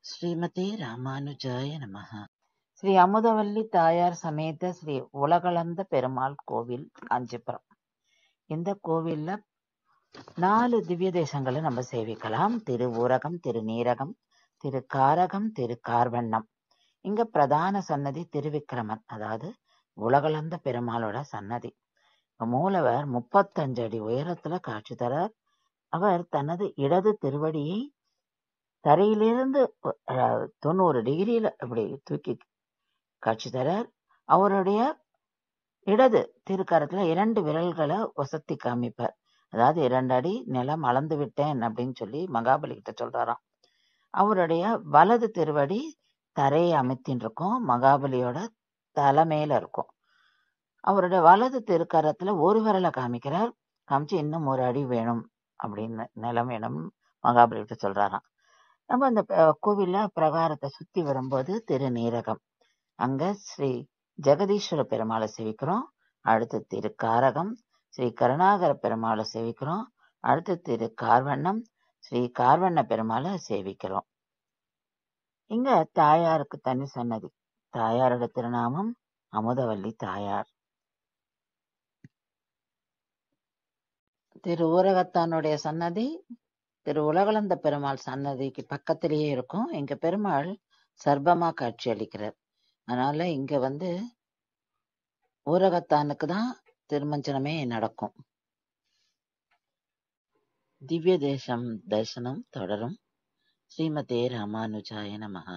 ஸ்ரீமதே ராமானுஜாய நமஹ. ஸ்ரீ அமுதவல்லி தாயார் சமேத ஸ்ரீ உலகளந்த பெருமாள் கோவில், காஞ்சிபுரம். இந்த கோவில்ல 4 திவ்ய தேசங்களை நம்ம சேவிக்கலாம். திரு ஊரகம், திரு நீரகம், திரு காரகம், திரு கார்வண்ணம். இங்க பிரதான சன்னதி திருவிக்கிரமன், அதாவது உலகளந்த பெருமாளோட சன்னதி. மூலவர் 35 அடி உயரத்துல காட்சி தரார். அவர் தனது இடது திருவடியை தரையிலிருந்து 90 டிகிரியில இப்படி தூக்கி காட்சி தரார். அவருடைய இடது திருக்கரத்துல 2 விரல்களை ஒசத்தி காமிப்பார். அதாவது 2 அடி நிலம் அளந்து விட்டேன் அப்படின்னு சொல்லி மகாபலி கிட்ட சொல்றாராம். அவருடைய வலது திருவடி தரையை அமைத்தின்னு இருக்கும், மகாபலியோட தலைமையில இருக்கும். அவருடைய வலது திருக்கரத்துல ஒரு விரலை காமிக்கிறார், காமிச்சு இன்னும் 1 அடி வேணும் அப்படின்னு, நிலம் வேணும் மகாபலி கிட்ட சொல்றாராம். நம்ம அந்த கோவில்ல பிரகாரத்தை சுத்தி வரும்போது திருநீரகம், அங்க ஸ்ரீ ஜெகதீஸ்வர பெருமாளை சேவிக்கிறோம். அடுத்து திரு காரகம், ஸ்ரீ கருணாகர பெருமாளை சேவிக்கிறோம். அடுத்து திரு கார்வண்ணம், ஸ்ரீ கார்வண்ண பெருமாளை சேவிக்கிறோம். இங்க தாயாருக்கு தனி சன்னதி. தாயாரோட திருநாமம் அமுதவல்லி தாயார். திரு ஊரகத்தானுடைய சன்னதி திரு உலகளந்த பெருமாள் சன்னதிக்கு பக்கத்திலேயே இருக்கும். இங்க பெருமாள் சர்ப்பமா காட்சி அளிக்கிறார். அதனால இங்க ஊரகத்தானுக்கு தான் திருமஞ்சனமே நடக்கும். திவ்ய தேசம் தரிசனம் தொடரும். ஸ்ரீமதே ராமானுஜாய நமஹ.